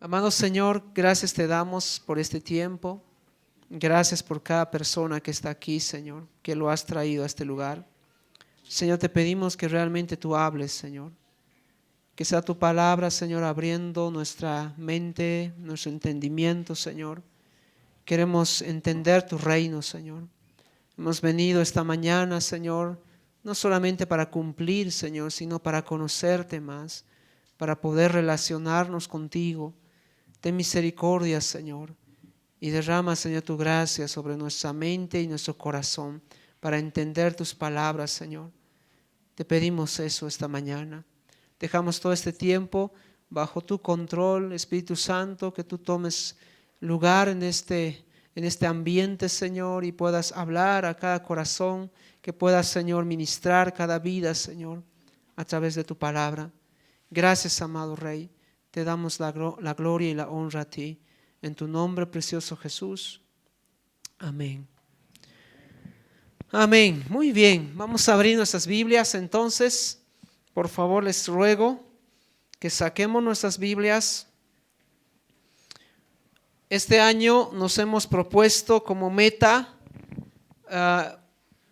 Amado Señor, gracias te damos por este tiempo. Gracias por cada persona que está aquí, Señor, que lo has traído a este lugar. Señor, te pedimos que realmente tú hables, Señor. Que sea tu palabra, Señor, abriendo nuestra mente, nuestro entendimiento, Señor. Queremos entender tu reino, Señor. Hemos venido esta mañana, Señor, no solamente para cumplir, Señor, sino para conocerte más, para poder relacionarnos contigo. Ten misericordia, Señor, y derrama, Señor, tu gracia sobre nuestra mente y nuestro corazón para entender tus palabras, Señor. Te pedimos eso esta mañana. Dejamos todo este tiempo bajo tu control, Espíritu Santo, que tú tomes lugar en este ambiente, Señor, y puedas hablar a cada corazón, que puedas, Señor, ministrar cada vida, Señor, a través de tu palabra. Gracias, amado Rey. Te damos la gloria y la honra a ti. En tu nombre precioso, Jesús. Amén. Amén. Muy bien. Vamos a abrir nuestras Biblias entonces. Por favor, les ruego que saquemos nuestras Biblias. Este año nos hemos propuesto como meta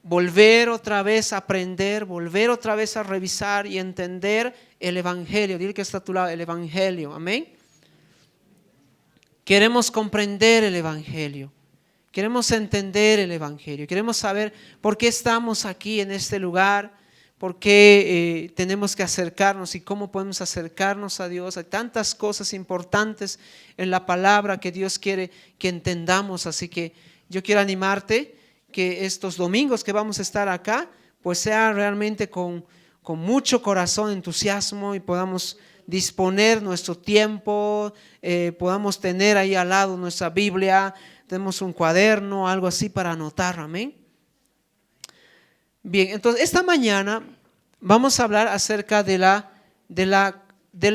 volver otra vez a aprender, volver otra vez a revisar y entender el Evangelio. Dile que está a tu lado, el Evangelio. Amén. Queremos comprender el Evangelio. Queremos entender el Evangelio. Queremos saber por qué estamos aquí en este lugar, por qué tenemos que acercarnos y cómo podemos acercarnos a Dios. Hay tantas cosas importantes en la palabra que Dios quiere que entendamos. Así que yo quiero animarte que estos domingos que vamos a estar acá, pues sea realmente con mucho corazón, entusiasmo, y podamos disponer nuestro tiempo, podamos tener ahí al lado nuestra Biblia, tenemos un cuaderno, algo así para anotar. Amén. Bien, entonces esta mañana vamos a hablar acerca del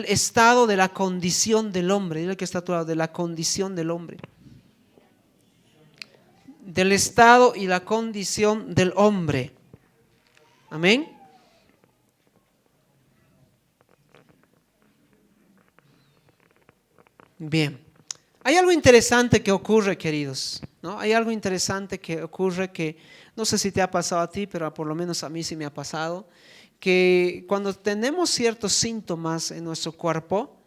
estado de la condición del hombre. Dile que está a tu lado, de la condición del hombre. Del estado y la condición del hombre. Amén. Bien. Hay algo interesante que ocurre, queridos, ¿no? Hay algo interesante que ocurre que no sé si te ha pasado a ti, pero por lo menos a mí sí me ha pasado, que cuando tenemos ciertos síntomas en nuestro cuerpo,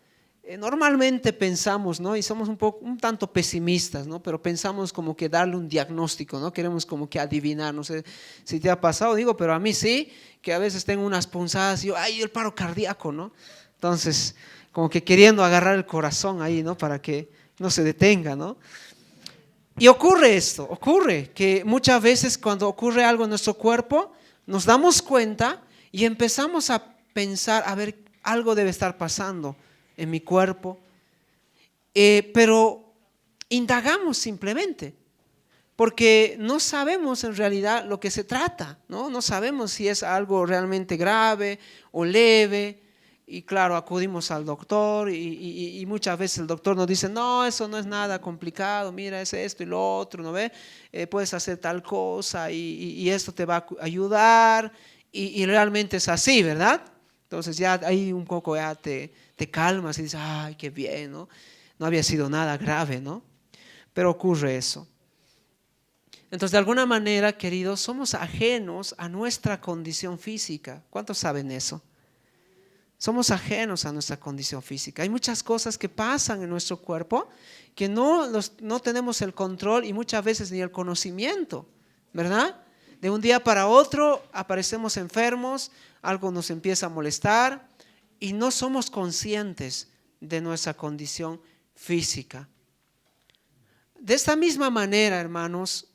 normalmente pensamos, ¿no? Y somos un tanto pesimistas, ¿no? Pero pensamos como que darle un diagnóstico, ¿no? Queremos como que adivinar. No sé si te ha pasado, digo, pero a mí sí, que a veces tengo unas punzadas y yo, ¡ay, el paro cardíaco!, ¿no? Entonces, como que queriendo agarrar el corazón ahí, ¿no? Para que no se detenga, ¿no? Y ocurre que muchas veces cuando ocurre algo en nuestro cuerpo, nos damos cuenta y empezamos a pensar, a ver, algo debe estar pasando en mi cuerpo, pero indagamos simplemente, porque no sabemos en realidad lo que se trata, ¿no? No sabemos si es algo realmente grave o leve. Y claro, acudimos al doctor y muchas veces el doctor nos dice, no, eso no es nada complicado, mira, es esto y lo otro, ¿no ve? Puedes hacer tal cosa y esto te va a ayudar, y realmente es así, ¿verdad? Entonces ya ahí un poco ya te calmas y dices, ay, qué bien, ¿no? No había sido nada grave, ¿no? Pero ocurre eso. Entonces, de alguna manera, queridos, somos ajenos a nuestra condición física. ¿Cuántos saben eso? Somos ajenos a nuestra condición física. Hay muchas cosas que pasan en nuestro cuerpo que no tenemos el control y muchas veces ni el conocimiento, ¿verdad? De un día para otro aparecemos enfermos, algo nos empieza a molestar y no somos conscientes de nuestra condición física. De esta misma manera, hermanos,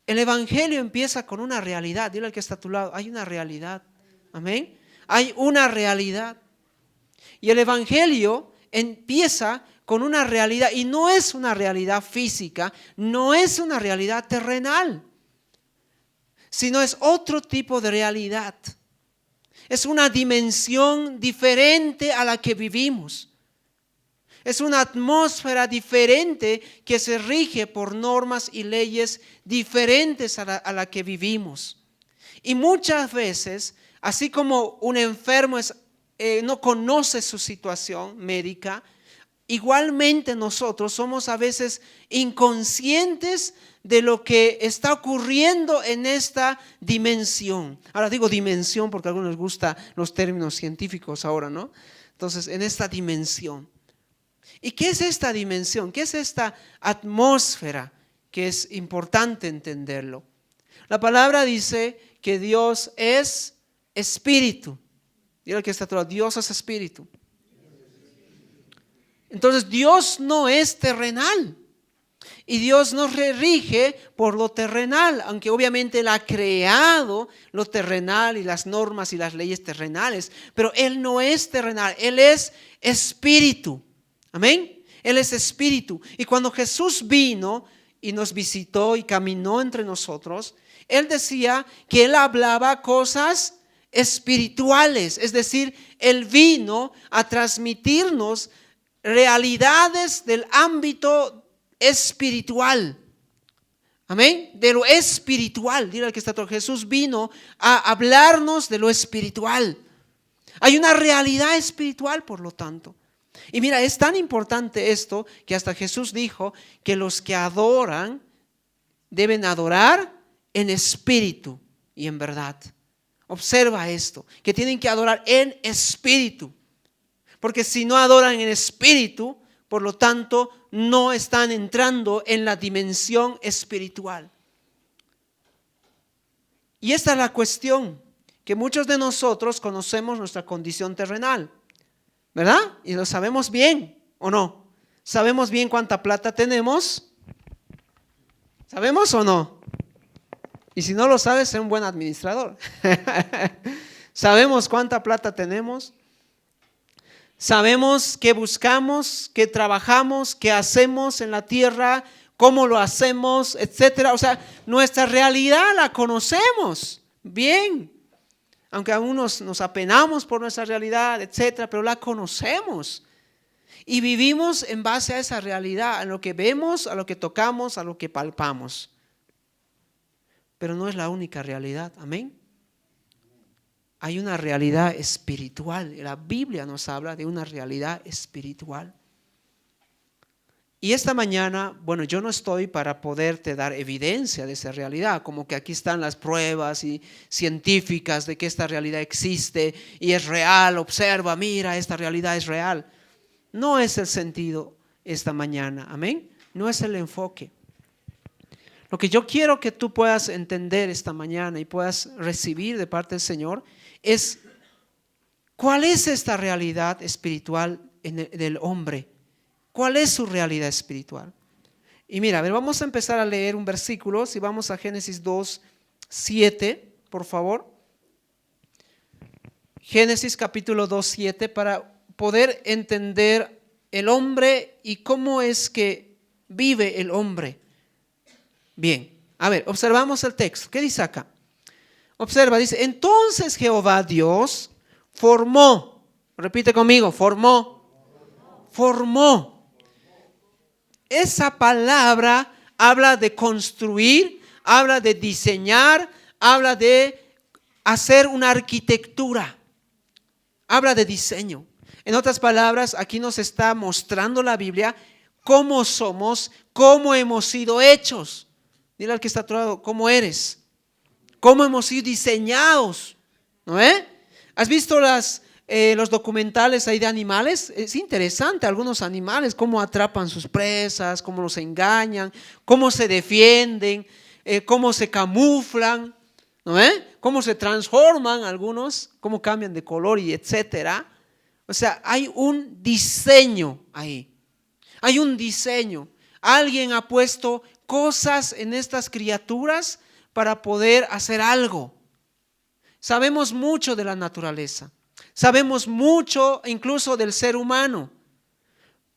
el Evangelio empieza con una realidad. Dile al que está a tu lado, hay una realidad. Amén. Hay una realidad. Y el Evangelio empieza con una realidad, y no es una realidad física, no es una realidad terrenal, sino es otro tipo de realidad. Es una dimensión diferente a la que vivimos. Es una atmósfera diferente que se rige por normas y leyes diferentes a la que vivimos. Y muchas veces, así como un enfermo no conoce su situación médica, igualmente nosotros somos a veces inconscientes de lo que está ocurriendo en esta dimensión. Ahora digo dimensión porque a algunos les gustan los términos científicos ahora, ¿no? Entonces, en esta dimensión. ¿Y qué es esta dimensión? ¿Qué es esta atmósfera? Que es importante entenderlo. La palabra dice que Dios es espíritu. Mira que está todo, Dios es espíritu. Entonces Dios no es terrenal y Dios no rige por lo terrenal, aunque obviamente Él ha creado lo terrenal y las normas y las leyes terrenales, pero Él no es terrenal, Él es espíritu. Amén. Él es espíritu. Y cuando Jesús vino y nos visitó y caminó entre nosotros, Él decía que Él hablaba cosas espirituales, es decir, Él vino a transmitirnos realidades del ámbito espiritual. Amén. De lo espiritual. Dile al que está todo. Jesús vino a hablarnos de lo espiritual. Hay una realidad espiritual, por lo tanto. Y mira, es tan importante esto que hasta Jesús dijo que los que adoran deben adorar en espíritu y en verdad. Observa esto, que tienen que adorar en espíritu. Porque si no adoran en espíritu, por lo tanto, no están entrando en la dimensión espiritual. Y esta es la cuestión, que muchos de nosotros conocemos nuestra condición terrenal, ¿verdad? Y lo sabemos bien, ¿o no? ¿Sabemos bien cuánta plata tenemos? ¿Sabemos o no? Y si no lo sabes, sé un buen administrador. ¿Sabemos cuánta plata tenemos? Sabemos qué buscamos, qué trabajamos, qué hacemos en la tierra, cómo lo hacemos, etcétera. O sea, nuestra realidad la conocemos bien. Aunque a unos nos apenamos por nuestra realidad, etcétera, pero la conocemos. Y vivimos en base a esa realidad, a lo que vemos, a lo que tocamos, a lo que palpamos. Pero no es la única realidad, amén. Hay una realidad espiritual. La Biblia nos habla de una realidad espiritual. Y esta mañana, bueno, yo no estoy para poderte dar evidencia de esa realidad, como que aquí están las pruebas científicas de que esta realidad existe y es real. Observa, mira, esta realidad es real. No es el sentido esta mañana, amén. No es el enfoque. Lo que yo quiero que tú puedas entender esta mañana y puedas recibir de parte del Señor es cuál es esta realidad espiritual del hombre. ¿Cuál es su realidad espiritual? Y mira, a ver, vamos a empezar a leer un versículo. Si vamos a Génesis 2:7, por favor. Génesis capítulo 2:7, para poder entender el hombre y cómo es que vive el hombre. Bien, a ver, observamos el texto. ¿Qué dice acá? Observa, dice, entonces Jehová Dios formó, repite conmigo, formó. Esa palabra habla de construir, habla de diseñar, habla de hacer una arquitectura, habla de diseño. En otras palabras, aquí nos está mostrando la Biblia cómo somos, cómo hemos sido hechos. Dile al que está a tu lado, ¿cómo eres? ¿Cómo hemos sido diseñados? ¿No es? ¿Has visto los documentales ahí de animales? Es interesante, algunos animales, cómo atrapan sus presas, cómo los engañan, cómo se defienden, cómo se camuflan, ¿no es? Cómo se transforman algunos, cómo cambian de color y etcétera. O sea, hay un diseño ahí. Hay un diseño. Alguien ha puesto cosas en estas criaturas para poder hacer algo. Sabemos mucho de la naturaleza. Sabemos mucho incluso del ser humano.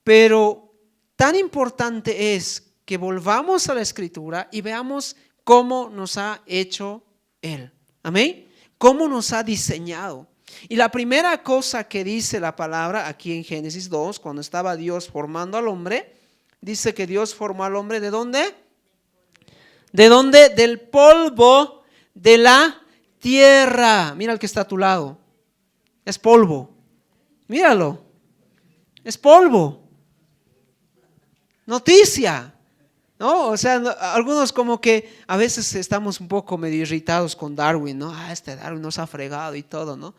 Pero tan importante es que volvamos a la Escritura y veamos cómo nos ha hecho Él. Amén. Cómo nos ha diseñado. Y la primera cosa que dice la palabra aquí en Génesis 2, cuando estaba Dios formando al hombre, dice que Dios formó al hombre ¿de dónde? ¿De dónde? Del polvo de la tierra. Mira el que está a tu lado. Es polvo. Míralo. Es polvo. noticia, ¿no? O sea, algunos como que a veces estamos un poco medio irritados con Darwin, ¿no? Este Darwin nos ha fregado y todo, ¿no?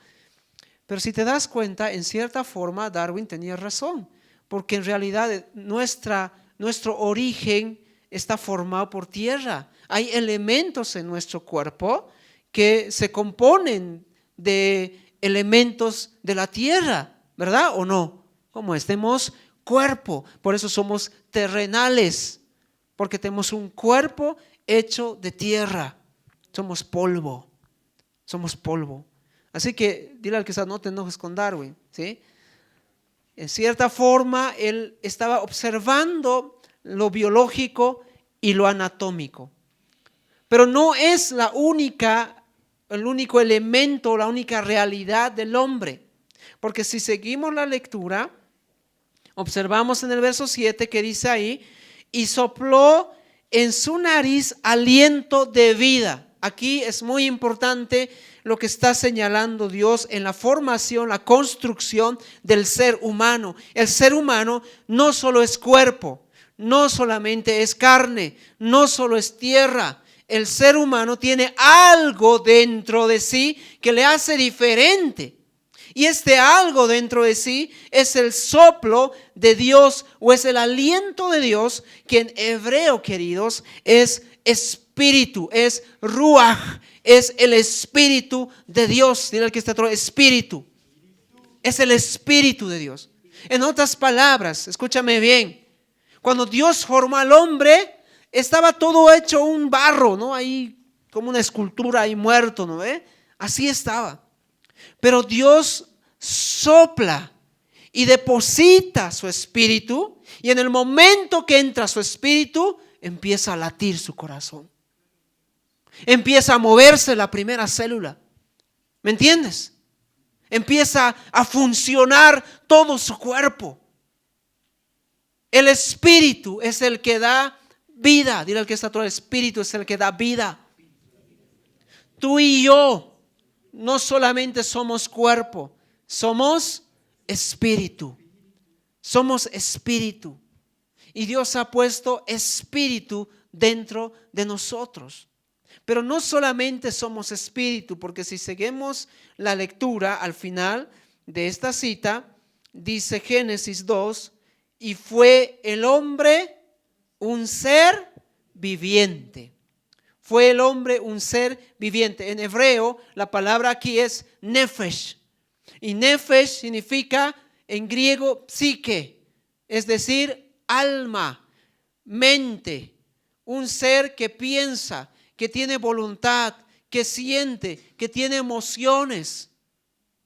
Pero si te das cuenta, en cierta forma Darwin tenía razón, porque en realidad nuestro origen está formado por tierra. Hay elementos en nuestro cuerpo que se componen de elementos de la tierra, ¿verdad o no? Como tenemos cuerpo, por eso somos terrenales, porque tenemos un cuerpo hecho de tierra. Somos polvo, somos polvo. Así que dile al que está, no te enojes con Darwin, ¿sí? En cierta forma, él estaba observando lo biológico y lo anatómico. Pero no es el único elemento, la única realidad del hombre. Porque si seguimos la lectura, observamos en el verso 7 que dice ahí, y sopló en su nariz aliento de vida. Aquí es muy importante lo que está señalando Dios en la formación, la construcción del ser humano. El ser humano no solo es cuerpo, no solamente es carne, no solo es tierra. El ser humano tiene algo dentro de sí que le hace diferente. Y este algo dentro de sí es el soplo de Dios o es el aliento de Dios, que en hebreo, queridos, es espíritu, es ruach, es el espíritu de Dios. Dile al que está atrás, espíritu. Es el espíritu de Dios. En otras palabras, escúchame bien, cuando Dios formó al hombre, estaba todo hecho un barro, ¿no? Ahí como una escultura ahí muerto, ¿no ve? Así estaba. Pero Dios sopla y deposita su espíritu, y en el momento que entra su espíritu, empieza a latir su corazón. Empieza a moverse la primera célula. ¿Me entiendes? Empieza a funcionar todo su cuerpo. El espíritu es el que da vida. Dile al que está a tu lado, el espíritu es el que da vida. Tú y yo no solamente somos cuerpo, somos espíritu. Somos espíritu. Y Dios ha puesto espíritu dentro de nosotros. Pero no solamente somos espíritu, porque si seguimos la lectura al final de esta cita, dice Génesis 2, y fue el hombre un ser viviente. Fue el hombre un ser viviente. En hebreo la palabra aquí es nefesh. Y nefesh significa en griego psique, es decir, alma, mente. Un ser que piensa, que tiene voluntad, que siente, que tiene emociones,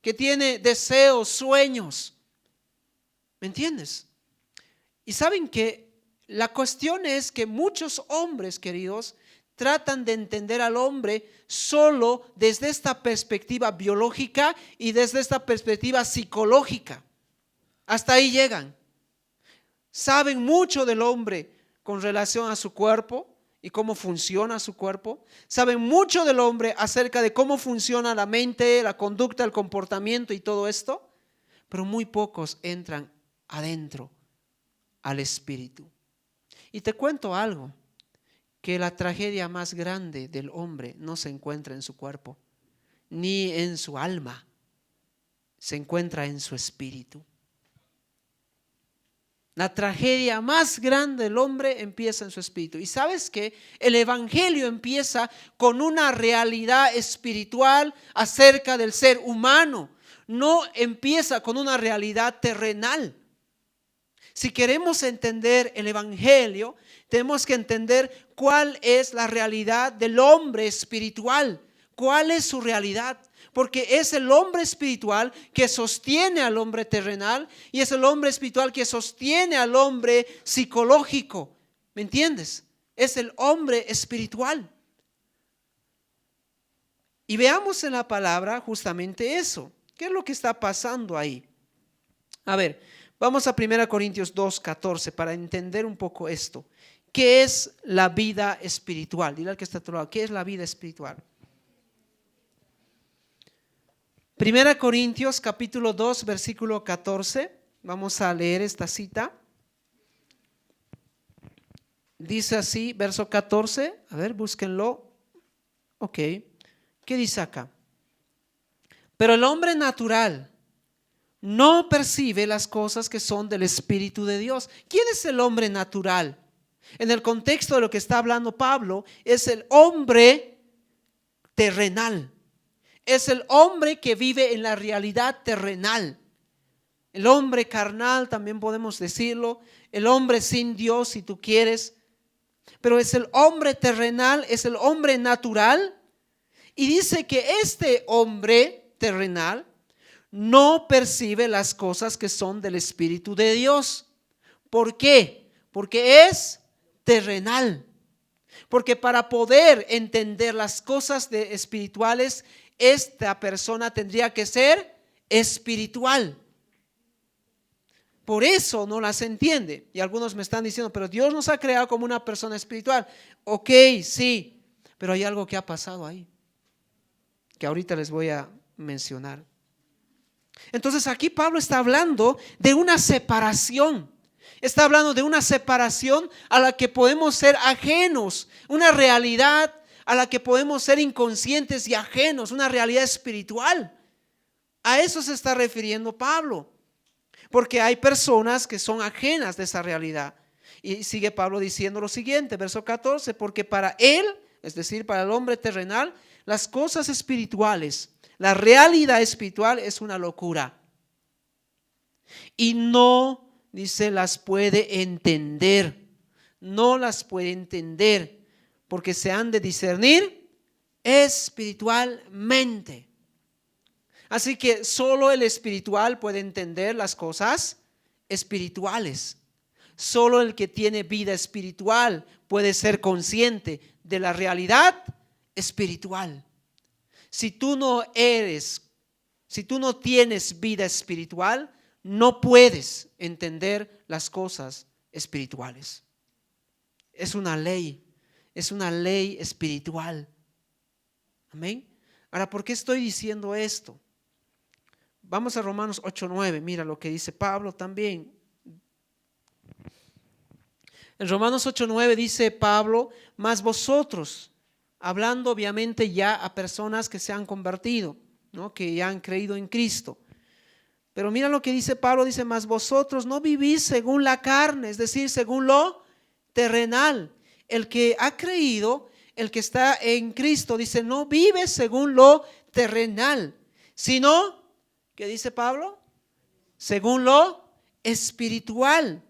que tiene deseos, sueños. ¿Me entiendes? Y saben que la cuestión es que muchos hombres, queridos, tratan de entender al hombre solo desde esta perspectiva biológica y desde esta perspectiva psicológica. Hasta ahí llegan. Saben mucho del hombre con relación a su cuerpo y cómo funciona su cuerpo. Saben mucho del hombre acerca de cómo funciona la mente, la conducta, el comportamiento y todo esto, pero muy pocos entran adentro al espíritu. Y te cuento algo, que la tragedia más grande del hombre no se encuentra en su cuerpo, ni en su alma, se encuentra en su espíritu. La tragedia más grande del hombre empieza en su espíritu. Y sabes que el evangelio empieza con una realidad espiritual acerca del ser humano. No empieza con una realidad terrenal. Si queremos entender el evangelio, tenemos que entender cuál es la realidad del hombre espiritual. ¿Cuál es su realidad? Porque es el hombre espiritual que sostiene al hombre terrenal y es el hombre espiritual que sostiene al hombre psicológico. ¿Me entiendes? Es el hombre espiritual. Y veamos en la palabra justamente eso. ¿Qué es lo que está pasando ahí? A ver, vamos a 1 Corintios 2:14 para entender un poco esto. ¿Qué es la vida espiritual? Dile al que está a tu lado, ¿qué es la vida espiritual? 1 Corintios capítulo 2 versículo 14, vamos a leer esta cita. Dice así, verso 14, a ver, búsquenlo. Ok, ¿qué dice acá? Pero el hombre natural no percibe las cosas que son del Espíritu de Dios. ¿Quién es el hombre natural? En el contexto de lo que está hablando Pablo, es el hombre terrenal. Es el hombre que vive en la realidad terrenal. El hombre carnal, también podemos decirlo. El hombre sin Dios, si tú quieres. Pero es el hombre terrenal, es el hombre natural. Y dice que este hombre terrenal no percibe las cosas que son del Espíritu de Dios. ¿Por qué? Porque es terrenal. Porque para poder entender las cosas espirituales, esta persona tendría que ser espiritual. Por eso no las entiende. Y algunos me están diciendo, pero Dios nos ha creado como una persona espiritual. Ok, sí, pero hay algo que ha pasado ahí, que ahorita les voy a mencionar. Entonces aquí Pablo está hablando de una separación. Está hablando de una separación a la que podemos ser ajenos, una realidad a la que podemos ser inconscientes y ajenos, una realidad espiritual. A eso se está refiriendo Pablo, porque hay personas que son ajenas de esa realidad. Y sigue Pablo diciendo lo siguiente, verso 14, porque para él, es decir, para el hombre terrenal, las cosas espirituales, la realidad espiritual es una locura. Y no, dice, las puede entender. No las puede entender porque se han de discernir espiritualmente. Así que solo el espiritual puede entender las cosas espirituales. Solo el que tiene vida espiritual puede ser consciente de la realidad espiritual. Si tú no tienes vida espiritual, no puedes entender las cosas espirituales. Es una ley espiritual. Amén. Ahora, ¿por qué estoy diciendo esto? Vamos a Romanos 8:9, mira lo que dice Pablo también. En Romanos 8:9 dice Pablo, mas vosotros, hablando obviamente ya a personas que se han convertido, ¿no? Que ya han creído en Cristo. Pero mira lo que dice Pablo, dice, mas vosotros no vivís según la carne, es decir, según lo terrenal. El que ha creído, el que está en Cristo, dice, no vive según lo terrenal, sino, ¿qué dice Pablo? Según lo espiritual.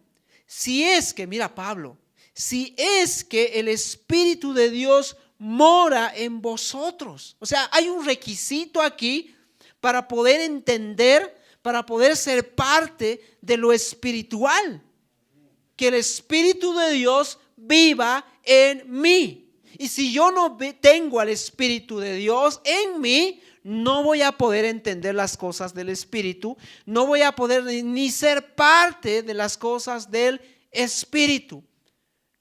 Si es que, mira Pablo, si es que el Espíritu de Dios mora en vosotros. O sea, hay un requisito aquí para poder entender, para poder ser parte de lo espiritual. Que el Espíritu de Dios viva en mí. Y si yo no tengo al Espíritu de Dios en mí, no voy a poder entender las cosas del Espíritu, no voy a poder ni ser parte de las cosas del Espíritu.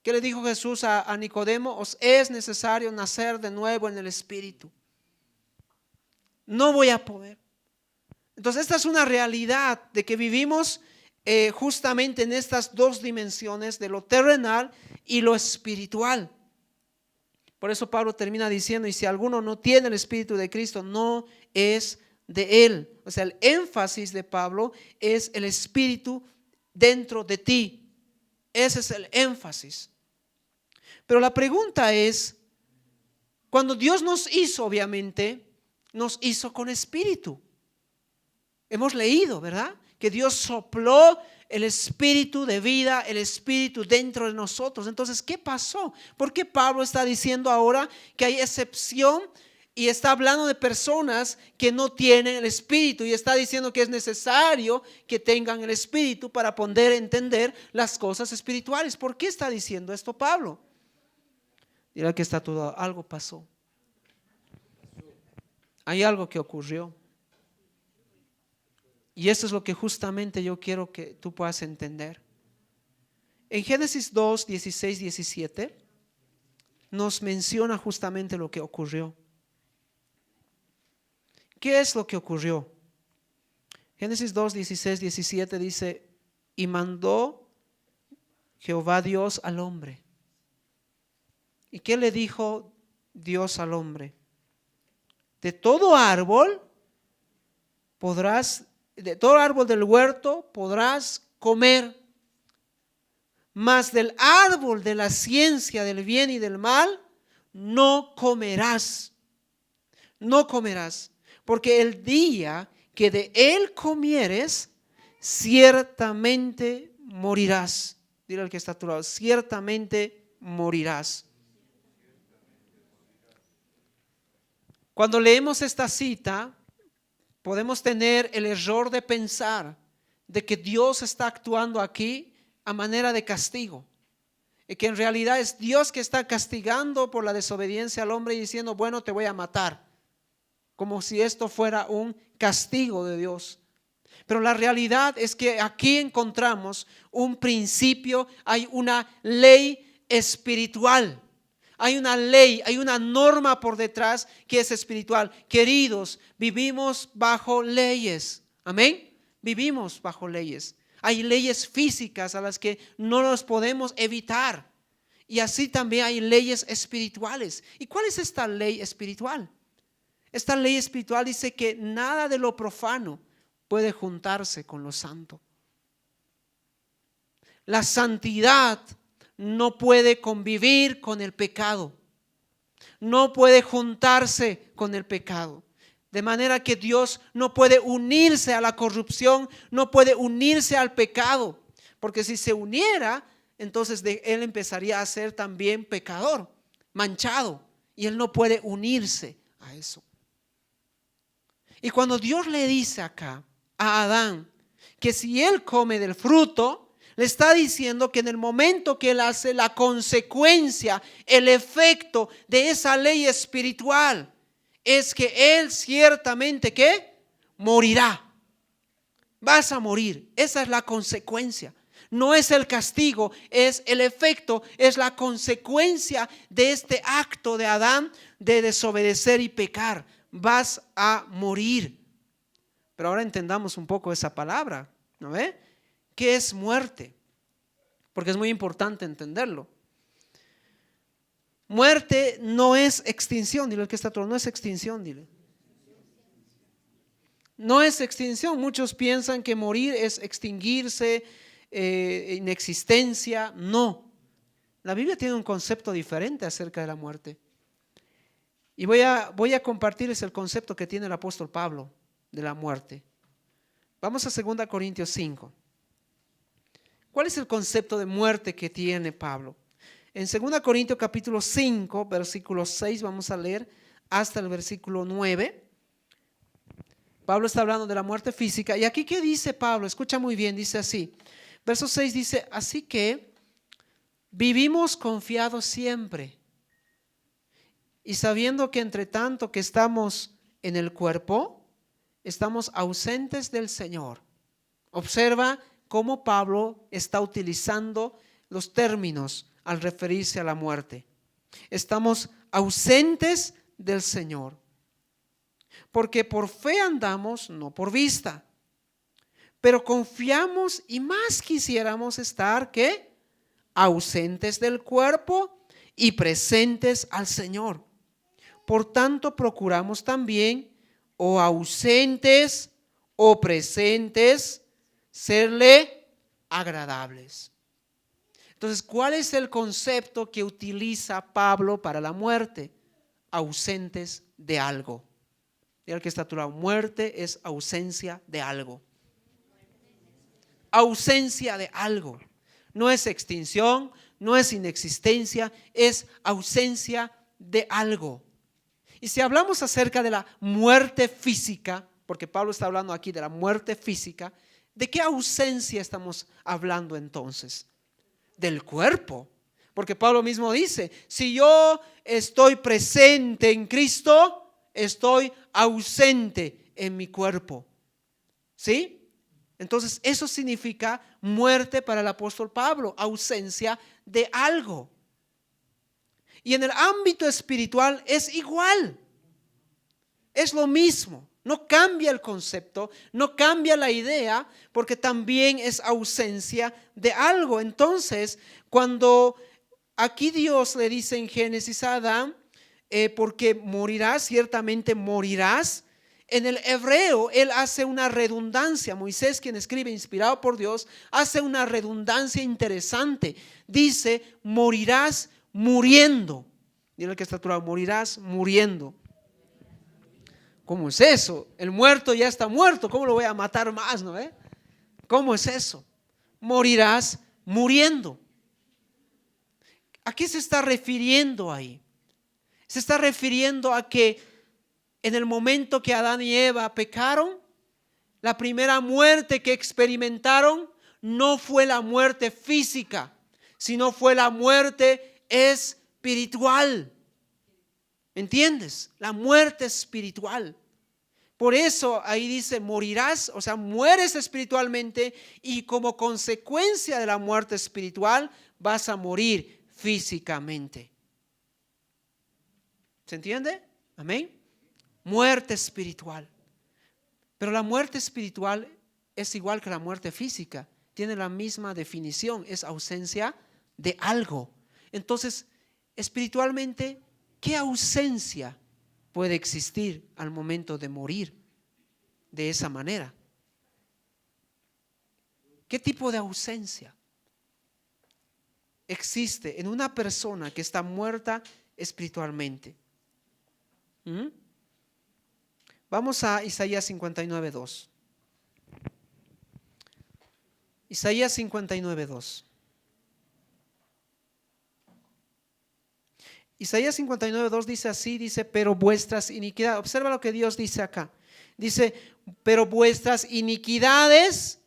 ¿Qué le dijo Jesús a Nicodemo? Os es necesario nacer de nuevo en el Espíritu. No voy a poder. Entonces esta es una realidad de que vivimos justamente en estas dos dimensiones de lo terrenal y lo espiritual. Por eso Pablo termina diciendo, y si alguno no tiene el Espíritu de Cristo, no es de él. O sea, el énfasis de Pablo es el Espíritu dentro de ti. Ese es el énfasis. Pero la pregunta es, cuando Dios nos hizo, obviamente, nos hizo con espíritu. Hemos leído, ¿verdad? Que Dios sopló el espíritu de vida, el espíritu dentro de nosotros. Entonces, ¿qué pasó? ¿Por qué Pablo está diciendo ahora que hay excepción y está hablando de personas que no tienen el espíritu y está diciendo que es necesario que tengan el espíritu para poder entender las cosas espirituales? ¿Por qué está diciendo esto Pablo? Dirá que está todo, algo pasó. Hay algo que ocurrió. Y esto es lo que justamente yo quiero que tú puedas entender. En Génesis 2, 16, 17 nos menciona justamente lo que ocurrió. ¿Qué es lo que ocurrió? Génesis 2, 16, 17 dice, y mandó Jehová Dios al hombre. ¿Y qué le dijo Dios al hombre? De todo árbol de todo árbol del huerto podrás comer, mas del árbol de la ciencia del bien y del mal no comerás. No comerás, porque el día que de él comieres, ciertamente morirás. Dile al que está a tu lado, ciertamente morirás. Cuando leemos esta cita, podemos tener el error de pensar de que Dios está actuando aquí a manera de castigo, y que en realidad es Dios que está castigando por la desobediencia al hombre y diciendo, bueno, te voy a matar, como si esto fuera un castigo de Dios. Pero la realidad es que aquí encontramos un principio, hay una ley espiritual. Hay una ley, hay una norma por detrás que es espiritual. Queridos, vivimos bajo leyes. Amén. Vivimos bajo leyes. Hay leyes físicas a las que no nos podemos evitar. Y así también hay leyes espirituales. ¿Y cuál es esta ley espiritual? Esta ley espiritual dice que nada de lo profano puede juntarse con lo santo. La santidad no puede convivir con el pecado, no puede juntarse con el pecado. De manera que Dios no puede unirse a la corrupción, no puede unirse al pecado, porque si se uniera, entonces Él empezaría a ser también pecador, manchado, y Él no puede unirse a eso. Y cuando Dios le dice acá a Adán que si él come del fruto, le está diciendo que en el momento que él hace, la consecuencia, el efecto de esa ley espiritual es que él ciertamente ¿qué? Morirá. Vas a morir. Esa es la consecuencia. No es el castigo, es el efecto, es la consecuencia de este acto de Adán de desobedecer y pecar. Vas a morir. Pero ahora entendamos un poco esa palabra, ¿no ve? ¿Qué es muerte? Porque es muy importante entenderlo. Muerte no es extinción, dile al que está a tu lado, no es extinción, dile. No es extinción. Muchos piensan que morir es extinguirse, inexistencia. No. La Biblia tiene un concepto diferente acerca de la muerte. Y voy a compartirles el concepto que tiene el apóstol Pablo de la muerte. Vamos a 2 Corintios 5. ¿Cuál es el concepto de muerte que tiene Pablo? En 2 Corintios capítulo 5, versículo 6, vamos a leer hasta el versículo 9. Pablo está hablando de la muerte física. Y aquí, ¿qué dice Pablo? Escucha muy bien, dice así. Verso 6 dice, así que vivimos confiados siempre. Y sabiendo que entre tanto que estamos en el cuerpo, estamos ausentes del Señor. Observa cómo Pablo está utilizando los términos al referirse a la muerte. Estamos ausentes del Señor. Porque por fe andamos, no por vista. Pero confiamos y más quisiéramos estar, ¿qué? Ausentes del cuerpo y presentes al Señor. Por tanto, procuramos también, o ausentes o presentes, serle agradables. Entonces, ¿cuál es el concepto que utiliza Pablo para la muerte? Ausentes de algo. Y al que está a tu lado, muerte es ausencia de algo. Ausencia de algo. No es extinción, no es inexistencia, es ausencia de algo. Y si hablamos acerca de la muerte física, porque Pablo está hablando aquí de la muerte física, ¿de qué ausencia estamos hablando entonces? Del cuerpo. Porque Pablo mismo dice, si yo estoy presente en Cristo, estoy ausente en mi cuerpo. ¿Sí? Entonces eso significa muerte para el apóstol Pablo, ausencia de algo. Y en el ámbito espiritual es igual, es lo mismo, no cambia el concepto, no cambia la idea, porque también es ausencia de algo. Entonces, cuando aquí Dios le dice en Génesis a Adán, porque morirás, ciertamente morirás. En el hebreo, él hace una redundancia. Moisés, quien escribe inspirado por Dios, hace una redundancia interesante. Dice, morirás muriendo. Dile que está aturado, morirás muriendo. ¿Cómo es eso? El muerto ya está muerto. ¿Cómo lo voy a matar más? ¿No? ¿Cómo es eso? Morirás muriendo. ¿A qué se está refiriendo ahí? Se está refiriendo a que en el momento que Adán y Eva pecaron, la primera muerte que experimentaron no fue la muerte física, sino fue la muerte espiritual. ¿Entiendes? La muerte espiritual. Por eso ahí dice, morirás, o sea, mueres espiritualmente y como consecuencia de la muerte espiritual vas a morir físicamente. ¿Se entiende? Amén. Muerte espiritual. Pero la muerte espiritual es igual que la muerte física. Tiene la misma definición, es ausencia de algo. Entonces, espiritualmente, ¿qué ausencia puede existir al momento de morir de esa manera? ¿Qué tipo de ausencia existe en una persona que está muerta espiritualmente? Vamos a Isaías 59:2. Isaías 59:2. Isaías 59:2 dice así, dice, pero vuestras iniquidades, observa lo que Dios dice acá. Dice, pero vuestras iniquidades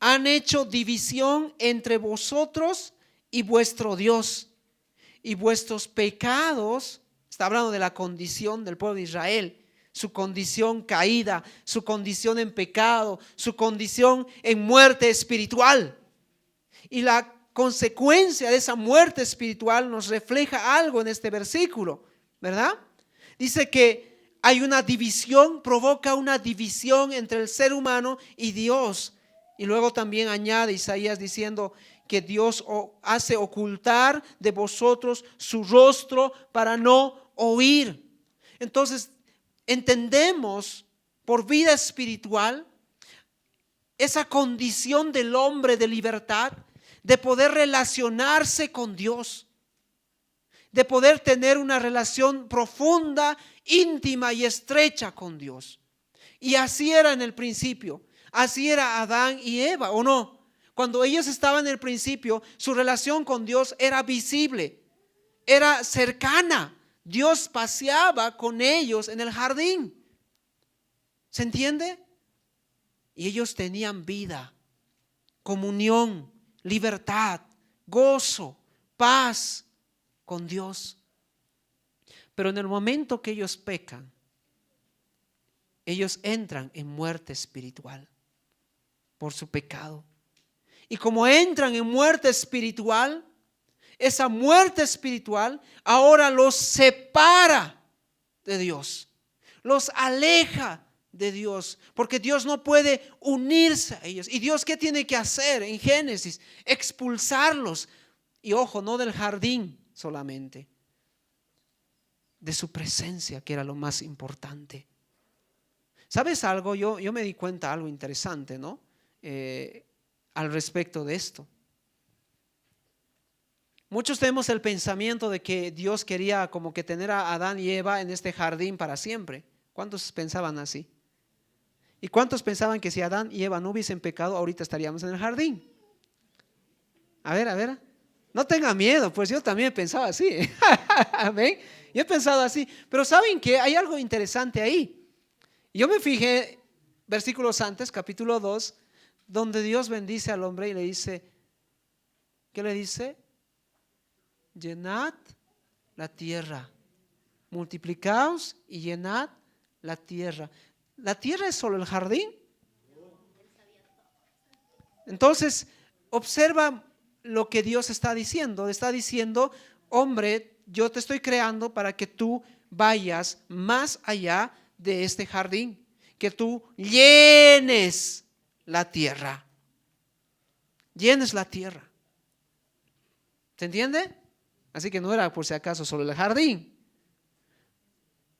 han hecho división entre vosotros y vuestro Dios, y vuestros pecados, está hablando de la condición del pueblo de Israel, su condición caída, su condición en pecado, su condición en muerte espiritual. Y la consecuencia de esa muerte espiritual nos refleja algo en este versículo, ¿verdad? Dice que hay una división, provoca una división entre el ser humano y Dios. Y luego también añade Isaías diciendo que Dios hace ocultar de vosotros su rostro para no oír. Entonces, entendemos por vida espiritual esa condición del hombre de libertad, de poder relacionarse con Dios, de poder tener una relación profunda, íntima y estrecha con Dios. Y así era en el principio, así era Adán y Eva, ¿o no? Cuando ellos estaban en el principio, su relación con Dios era visible, era cercana. Dios paseaba con ellos en el jardín. ¿Se entiende? Y ellos tenían vida, comunión, libertad, gozo, paz con Dios. Pero en el momento que ellos pecan, ellos entran en muerte espiritual por su pecado. Y como entran en muerte espiritual, esa muerte espiritual ahora los separa de Dios, los aleja de Dios, porque Dios no puede unirse a ellos. ¿Y Dios qué tiene que hacer en Génesis? Expulsarlos. Y ojo, no del jardín solamente, de su presencia, que era lo más importante. ¿Sabes algo? Yo me di cuenta de algo interesante, ¿no? Al respecto de esto. Muchos tenemos el pensamiento de que Dios quería como que tener a Adán y Eva en este jardín para siempre. ¿Cuántos pensaban así? ¿Y cuántos pensaban que si Adán y Eva no hubiesen pecado, ahorita estaríamos en el jardín? A ver. No tenga miedo, pues yo también pensaba así. ¿Ven? Yo he pensado así. Pero ¿saben qué? Hay algo interesante ahí. Yo me fijé, versículos antes, capítulo 2, donde Dios bendice al hombre y le dice, ¿qué le dice? Llenad la tierra, multiplicaos y llenad la tierra. ¿La tierra es solo el jardín? Entonces, observa lo que Dios está diciendo. Está diciendo, hombre, yo te estoy creando para que tú vayas más allá de este jardín, que tú llenes la tierra. Llenes la tierra. ¿Se entiende? Así que no era por si acaso solo el jardín.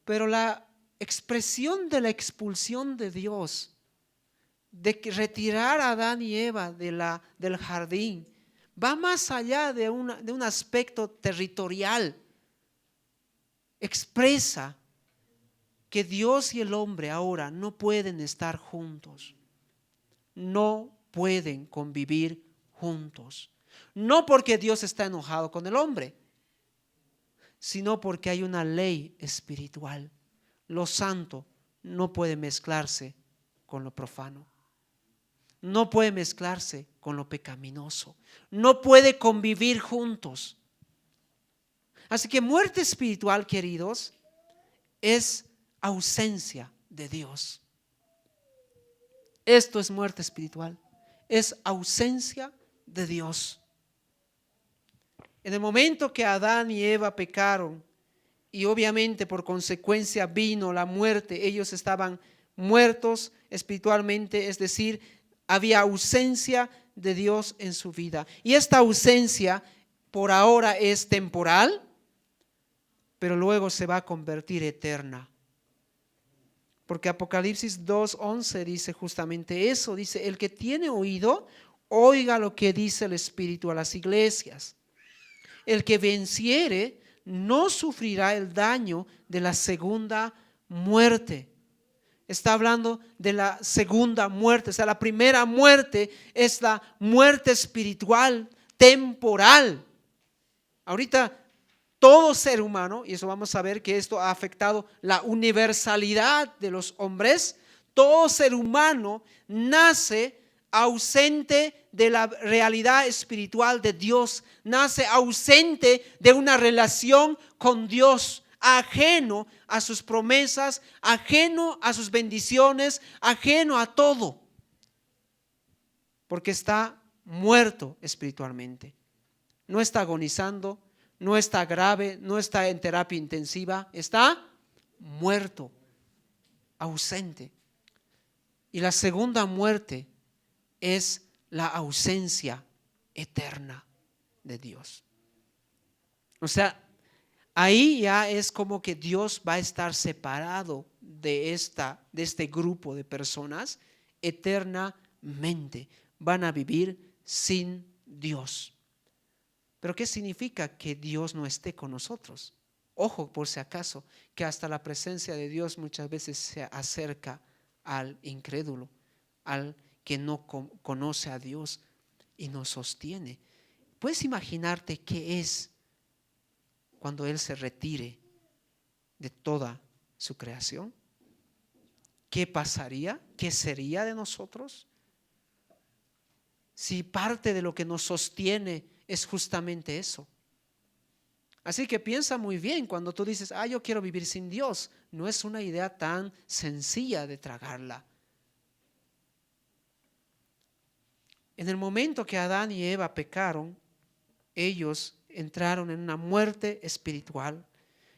Pero la expresión de la expulsión de Dios, de retirar a Adán y Eva del jardín, va más allá de un aspecto territorial. Expresa que Dios y el hombre ahora no pueden estar juntos. No pueden convivir juntos. No porque Dios está enojado con el hombre, sino porque hay una ley espiritual. Lo santo no puede mezclarse con lo profano. No puede mezclarse con lo pecaminoso. No puede convivir juntos. Así que muerte espiritual, queridos, es ausencia de Dios. Esto es muerte espiritual. Es ausencia de Dios. En el momento que Adán y Eva pecaron, y obviamente por consecuencia vino la muerte, ellos estaban muertos espiritualmente, es decir, había ausencia de Dios en su vida. Y esta ausencia por ahora es temporal, pero luego se va a convertir eterna. Porque Apocalipsis 2:11 dice justamente eso, dice: el que tiene oído, oiga lo que dice el Espíritu a las iglesias. El que venciere no sufrirá el daño de la segunda muerte. Está hablando de la segunda muerte. O sea, la primera muerte es la muerte espiritual, temporal. Ahorita todo ser humano, y eso vamos a ver que esto ha afectado la universalidad de los hombres, todo ser humano nace ausente de la realidad espiritual de Dios, nace ausente de una relación con Dios, ajeno a sus promesas, ajeno a sus bendiciones, ajeno a todo, porque está muerto espiritualmente. No está agonizando, no está grave, no está en terapia intensiva, está muerto, ausente. Y la segunda muerte es la ausencia eterna de Dios. O sea, ahí ya es como que Dios va a estar separado de este grupo de personas eternamente. Van a vivir sin Dios. Pero ¿qué significa que Dios no esté con nosotros? Ojo, por si acaso, que hasta la presencia de Dios muchas veces se acerca al incrédulo, al que no conoce a Dios y nos sostiene. ¿Puedes imaginarte qué es cuando Él se retire de toda su creación? ¿Qué pasaría? ¿Qué sería de nosotros? Si parte de lo que nos sostiene es justamente eso. Así que piensa muy bien cuando tú dices: yo quiero vivir sin Dios. No es una idea tan sencilla de tragarla. En el momento que Adán y Eva pecaron, ellos entraron en una muerte espiritual,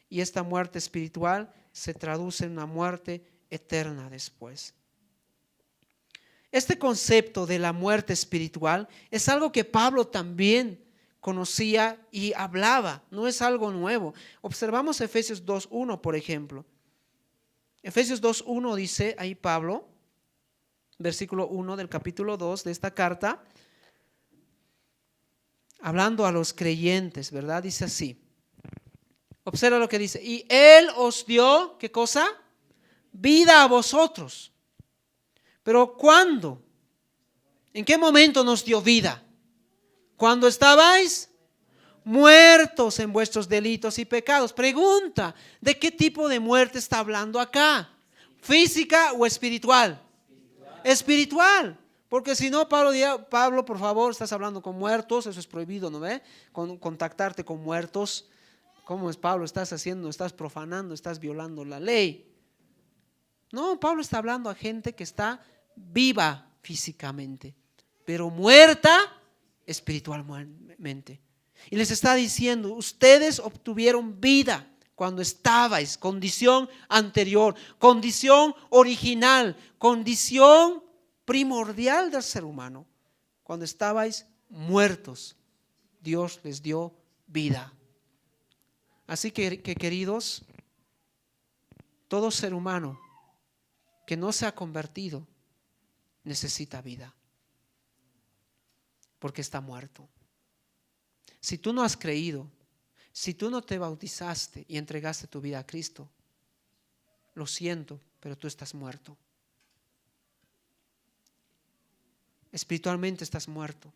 y esta muerte espiritual se traduce en una muerte eterna después. Este concepto de la muerte espiritual es algo que Pablo también conocía y hablaba, no es algo nuevo. Observamos Efesios 2:1, por ejemplo. Efesios 2:1 dice ahí Pablo, versículo 1 del capítulo 2 de esta carta, hablando a los creyentes, ¿verdad? Dice así. Observa lo que dice: y Él os dio, ¿qué cosa? Vida a vosotros. Pero ¿cuándo? ¿En qué momento nos dio vida? Cuando estabais muertos en vuestros delitos y pecados. Pregunta: ¿de qué tipo de muerte está hablando acá? ¿Física o espiritual? Espiritual. Porque si no, Pablo diría: Pablo, por favor, estás hablando con muertos, eso es prohibido, ¿no ve? Contactarte con muertos. ¿Cómo es, Pablo? Estás haciendo, estás profanando, estás violando la ley. No, Pablo está hablando a gente que está viva físicamente, pero muerta espiritualmente. Y les está diciendo: ustedes obtuvieron vida cuando estabais, condición anterior, condición original, condición primordial del ser humano. Cuando estabais muertos, Dios les dio vida. Así que queridos, todo ser humano que no se ha convertido necesita vida, porque está muerto. Si tú no has creído, si tú no te bautizaste y entregaste tu vida a Cristo, lo siento, pero tú estás muerto. Espiritualmente estás muerto.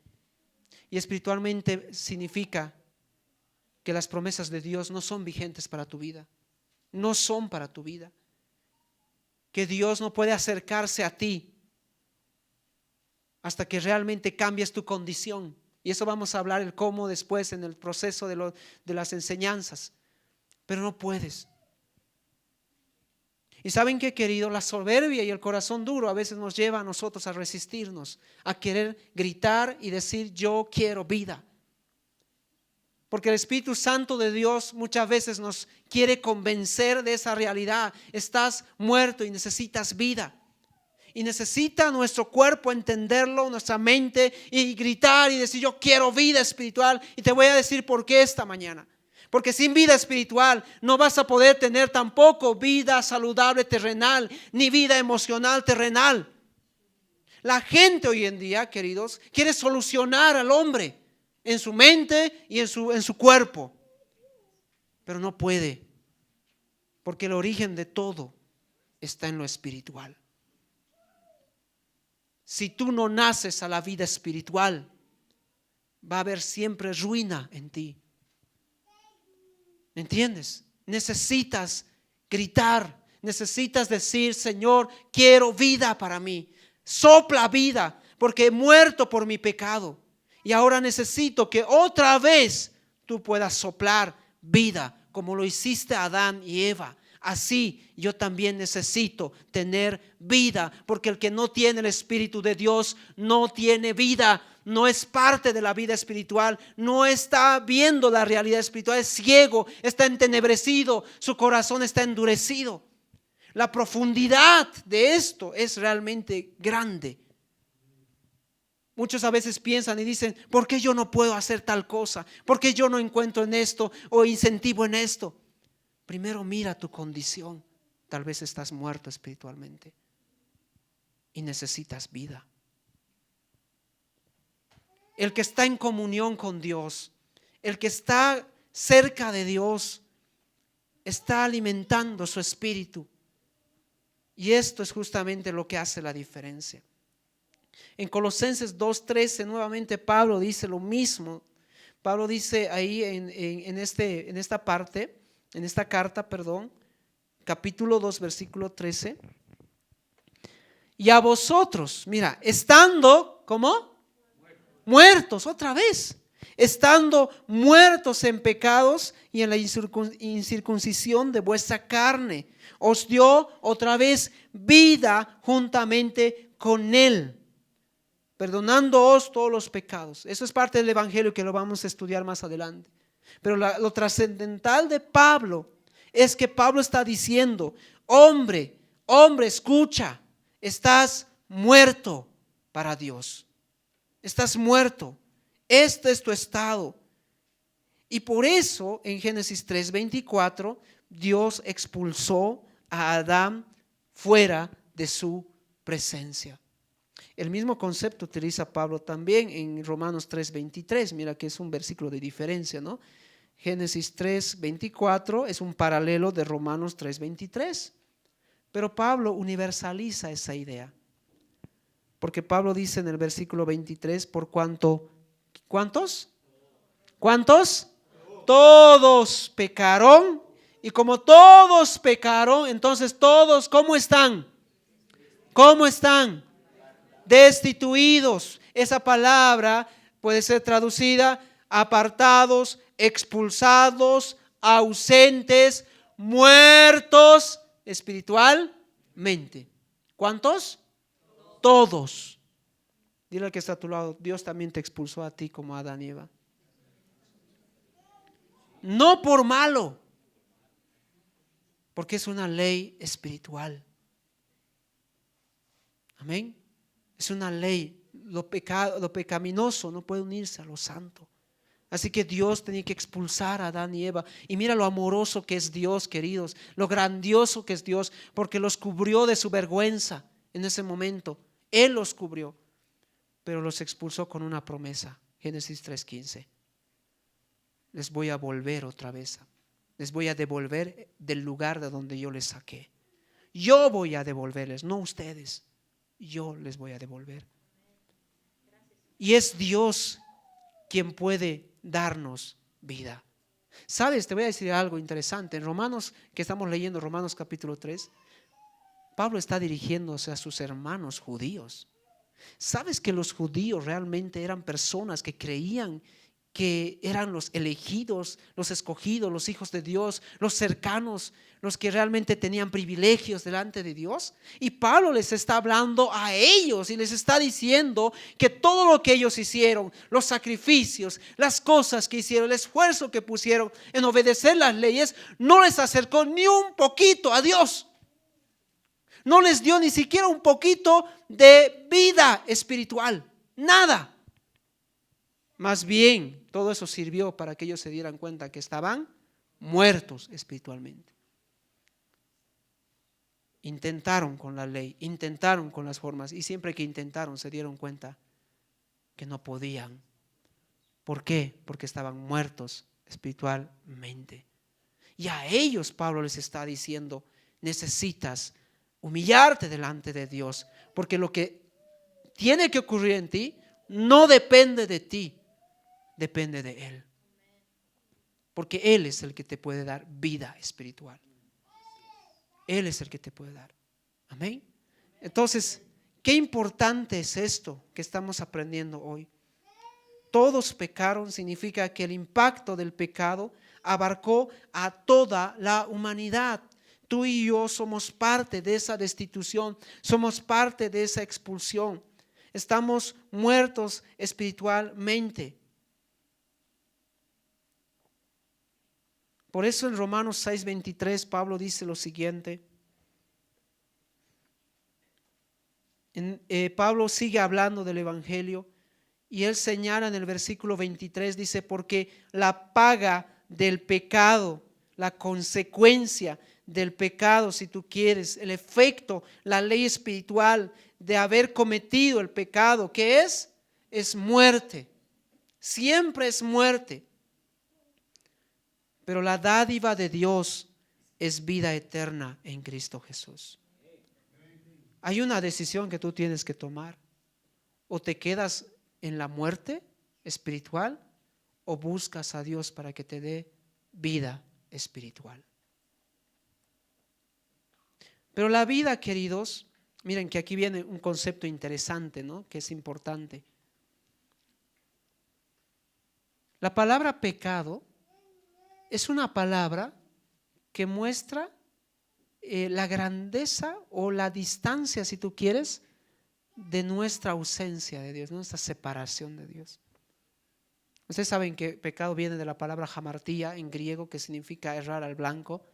Y espiritualmente significa que las promesas de Dios no son vigentes para tu vida, no son para tu vida. Que Dios no puede acercarse a ti hasta que realmente cambies tu condición. Y eso vamos a hablar el cómo después en el proceso de las enseñanzas. Pero no puedes. Y ¿saben qué, querido? La soberbia y el corazón duro a veces nos lleva a nosotros a resistirnos, a querer gritar y decir yo quiero vida. Porque el Espíritu Santo de Dios muchas veces nos quiere convencer de esa realidad. Estás muerto y necesitas vida. Y necesita nuestro cuerpo entenderlo, nuestra mente, y gritar y decir yo quiero vida espiritual. Y te voy a decir por qué esta mañana. Porque sin vida espiritual no vas a poder tener tampoco vida saludable terrenal, ni vida emocional terrenal. La gente hoy en día, queridos, quiere solucionar al hombre en su mente y en su cuerpo, pero no puede, porque el origen de todo está en lo espiritual. Si tú no naces a la vida espiritual, va a haber siempre ruina en ti. ¿Me entiendes? Necesitas gritar, necesitas decir Señor, quiero vida para mí, sopla vida, porque he muerto por mi pecado. Y ahora necesito que otra vez tú puedas soplar vida como lo hiciste a Adán y Eva. Así yo también necesito tener vida, porque el que no tiene el Espíritu de Dios no tiene vida, no es parte de la vida espiritual, no está viendo la realidad espiritual, es ciego, está entenebrecido, su corazón está endurecido. La profundidad de esto es realmente grande. Muchos a veces piensan y dicen, ¿por qué yo no puedo hacer tal cosa? ¿Por qué yo no encuentro en esto o incentivo en esto? Primero mira tu condición. Tal vez estás muerto espiritualmente y necesitas vida. El que está en comunión con Dios, el que está cerca de Dios, está alimentando su espíritu. Y esto es justamente lo que hace la diferencia. En Colosenses 2:13 nuevamente Pablo dice lo mismo. Pablo dice ahí en esta parte, en esta carta, capítulo 2, versículo 13. Y a vosotros, mira, estando, ¿cómo? Muertos, otra vez. Estando muertos en pecados y en la incircuncisión de vuestra carne, os dio otra vez vida juntamente con Él, perdonándoos todos los pecados. Eso es parte del Evangelio que lo vamos a estudiar más adelante. Pero lo trascendental de Pablo es que Pablo está diciendo, hombre, escucha, estás muerto para Dios. Estás muerto. Este es tu estado. Y por eso en Génesis 3:24 Dios expulsó a Adán fuera de su presencia. El mismo concepto utiliza Pablo también en Romanos 3:23. Mira que es un versículo de diferencia, ¿no? Génesis 3:24 es un paralelo de Romanos 3:23. Pero Pablo universaliza esa idea. Porque Pablo dice en el versículo 23, por cuanto, ¿cuántos? ¿Cuántos? Todos pecaron. Y como todos pecaron, entonces todos, ¿cómo están? ¿Cómo están? Destituidos. Esa palabra puede ser traducida apartados, expulsados, ausentes, muertos espiritualmente. ¿Cuántos? Todos. Dile al que está a tu lado, Dios también te expulsó a ti como a Adán y Eva. No por malo, porque es una ley espiritual. Amén. Es una ley. Lo pecaminoso no puede unirse a lo santo. Así que Dios tenía que expulsar a Adán y Eva. Y mira lo amoroso que es Dios, queridos, lo grandioso que es Dios, porque los cubrió de su vergüenza en ese momento. Él los cubrió, pero los expulsó con una promesa. Génesis 3:15. Les voy a volver otra vez. Les voy a devolver del lugar de donde yo les saqué. Yo voy a devolverles, no ustedes. Yo les voy a devolver. Y es Dios quien puede darnos vida. ¿Sabes? Te voy a decir algo interesante. En Romanos, que estamos leyendo, Romanos capítulo 3, Pablo está dirigiéndose a sus hermanos judíos. ¿Sabes que los judíos realmente eran personas que creían que eran los elegidos, los escogidos, los hijos de Dios, los cercanos, los que realmente tenían privilegios delante de Dios? Y Pablo les está hablando a ellos y les está diciendo que todo lo que ellos hicieron, los sacrificios, las cosas que hicieron, el esfuerzo que pusieron en obedecer las leyes, no les acercó ni un poquito a Dios. No les dio ni siquiera un poquito de vida espiritual, nada. Más bien, todo eso sirvió para que ellos se dieran cuenta que estaban muertos espiritualmente. Intentaron con la ley, intentaron con las formas, y siempre que intentaron se dieron cuenta que no podían. ¿Por qué? Porque estaban muertos espiritualmente. Y a ellos Pablo les está diciendo: necesitas humillarte delante de Dios, porque lo que tiene que ocurrir en ti no depende de ti, depende de Él, porque Él es el que te puede dar vida espiritual. Él es el que te puede dar. Amén. Entonces, qué importante es esto que estamos aprendiendo hoy. Todos pecaron significa que el impacto del pecado abarcó a toda la humanidad. Tú y yo somos parte de esa destitución, somos parte de esa expulsión. Estamos muertos espiritualmente. Por eso en Romanos 6:23 Pablo dice lo siguiente. Pablo sigue hablando del Evangelio y él señala en el versículo 23, dice: porque la paga del pecado, la consecuencia del pecado, si tú quieres, el efecto, la ley espiritual de haber cometido el pecado, ¿qué es? Es muerte. Siempre es muerte. Pero la dádiva de Dios es vida eterna en Cristo Jesús. Hay una decisión que tú tienes que tomar. O te quedas en la muerte espiritual o buscas a Dios para que te dé vida espiritual. Pero la vida, queridos, miren que aquí viene un concepto interesante, ¿no? Que es importante. La palabra pecado es una palabra que muestra la grandeza o la distancia, si tú quieres, de nuestra ausencia de Dios, nuestra separación de Dios. Ustedes saben que pecado viene de la palabra hamartía en griego, que significa errar al blanco.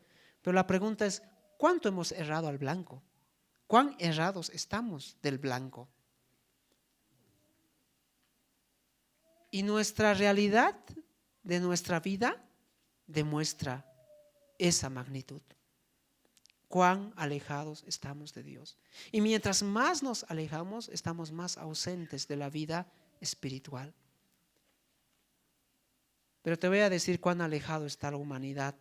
Pero la pregunta es: ¿cuánto hemos errado al blanco? ¿Cuán errados estamos del blanco? Y nuestra realidad de nuestra vida demuestra esa magnitud. Cuán alejados estamos de Dios. Y mientras más nos alejamos, estamos más ausentes de la vida espiritual. Pero te voy a decir cuán alejado está la humanidad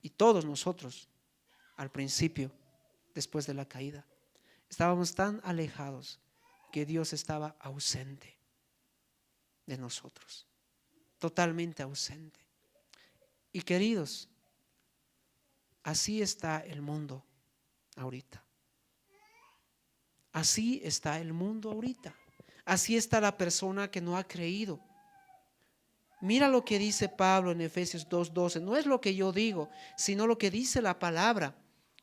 y todos nosotros al principio, después de la caída. Estábamos tan alejados que Dios estaba ausente de nosotros, totalmente ausente. Y queridos, así está el mundo ahorita. Así está el mundo ahorita. Así está la persona que no ha creído. Mira lo que dice Pablo en Efesios 2:12. No es lo que yo digo, sino lo que dice la palabra.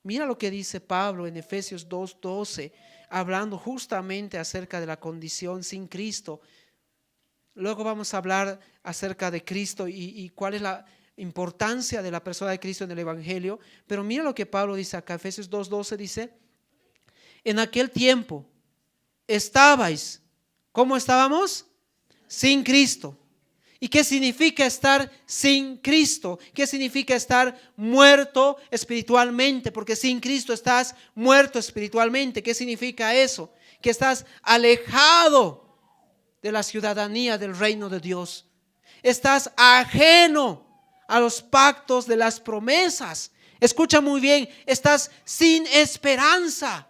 Mira lo que dice Pablo en Efesios 2:12, hablando justamente acerca de la condición sin Cristo. Luego vamos a hablar acerca de Cristo y cuál es la importancia de la persona de Cristo en el Evangelio. Pero mira lo que Pablo dice acá, Efesios 2:12 dice: en aquel tiempo estabais, ¿cómo estábamos? Sin Cristo, ¿Y qué significa estar sin Cristo? ¿Qué significa estar muerto espiritualmente? Porque sin Cristo estás muerto espiritualmente. ¿Qué significa eso? Que estás alejado de la ciudadanía del reino de Dios. Estás ajeno a los pactos de las promesas. Escucha muy bien, estás sin esperanza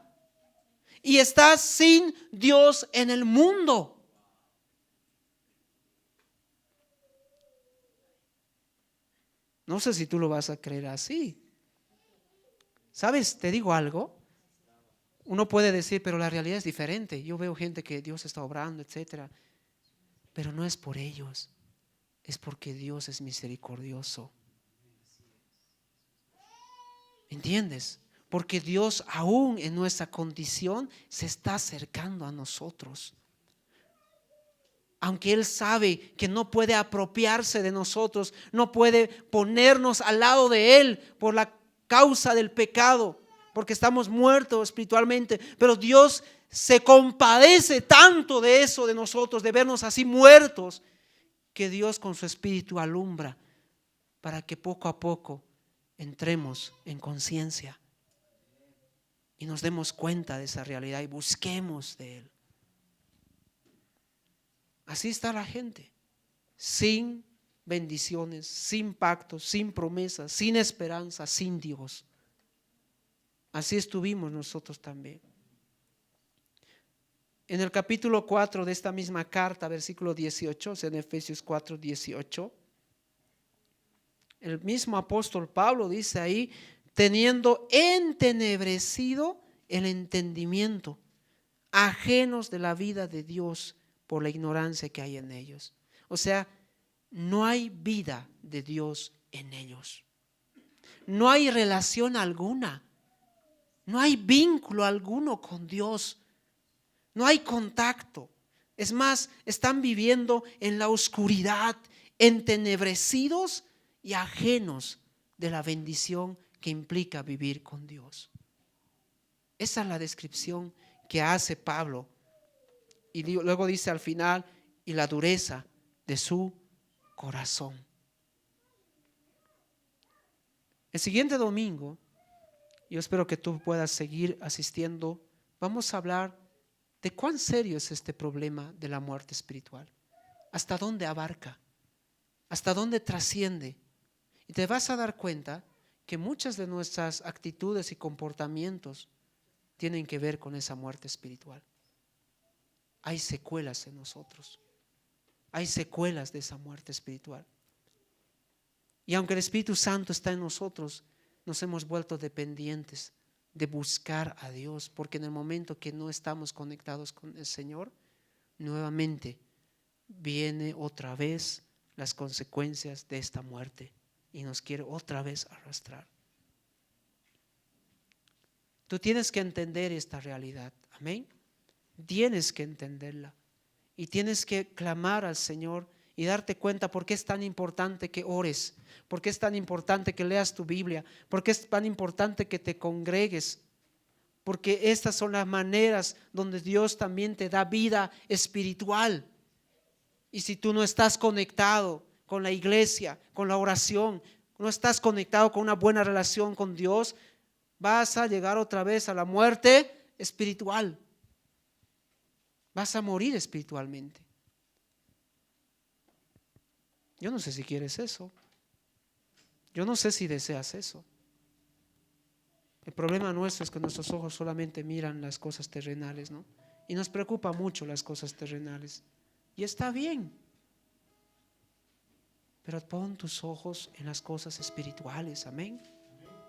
y estás sin Dios en el mundo. No sé si tú lo vas a creer así. ¿Sabes? Te digo algo. Uno puede decir, pero la realidad es diferente. Yo veo gente que Dios está obrando, etcétera. Pero no es por ellos. Es porque Dios es misericordioso. ¿Entiendes? Porque Dios aún en nuestra condición se está acercando a nosotros. Aunque Él sabe que no puede apropiarse de nosotros, no puede ponernos al lado de Él por la causa del pecado, porque estamos muertos espiritualmente, pero Dios se compadece tanto de eso, de nosotros, de vernos así muertos, que Dios con su Espíritu alumbra para que poco a poco entremos en conciencia y nos demos cuenta de esa realidad y busquemos de Él. Así está la gente, sin bendiciones, sin pactos, sin promesas, sin esperanza, sin Dios. Así estuvimos nosotros también. En el capítulo 4 de esta misma carta, versículo 18, o sea, en Efesios 4, 18, el mismo apóstol Pablo dice ahí, teniendo entenebrecido el entendimiento, ajenos de la vida de Dios por la ignorancia que hay en ellos. O sea, no hay vida de Dios en ellos. No hay relación alguna. No hay vínculo alguno con Dios. No hay contacto. Es más, están viviendo en la oscuridad, entenebrecidos y ajenos de la bendición que implica vivir con Dios. Esa es la descripción que hace Pablo. Y luego dice al final, y la dureza de su corazón. El siguiente domingo, yo espero que tú puedas seguir asistiendo, vamos a hablar de cuán serio es este problema de la muerte espiritual. ¿Hasta dónde abarca? ¿Hasta dónde trasciende? Y te vas a dar cuenta que muchas de nuestras actitudes y comportamientos tienen que ver con esa muerte espiritual. Hay secuelas en nosotros. Hay secuelas de esa muerte espiritual. Y aunque el Espíritu Santo está en nosotros, nos hemos vuelto dependientes de buscar a Dios, porque en el momento que no estamos conectados con el Señor, nuevamente viene otra vez las consecuencias de esta muerte y nos quiere otra vez arrastrar. Tú tienes que entender esta realidad, amén. Tienes que entenderla y tienes que clamar al Señor y darte cuenta por qué es tan importante que ores, por qué es tan importante que leas tu Biblia, por qué es tan importante que te congregues, porque estas son las maneras donde Dios también te da vida espiritual. Y si tú no estás conectado con la iglesia, con la oración, no estás conectado con una buena relación con Dios, vas a llegar otra vez a la muerte espiritual. Vas a morir espiritualmente. Yo no sé si quieres eso. Yo no sé si deseas eso. El problema nuestro es que nuestros ojos solamente miran las cosas terrenales, ¿no? Y nos preocupa mucho las cosas terrenales. Y está bien. Pero pon tus ojos en las cosas espirituales, amén.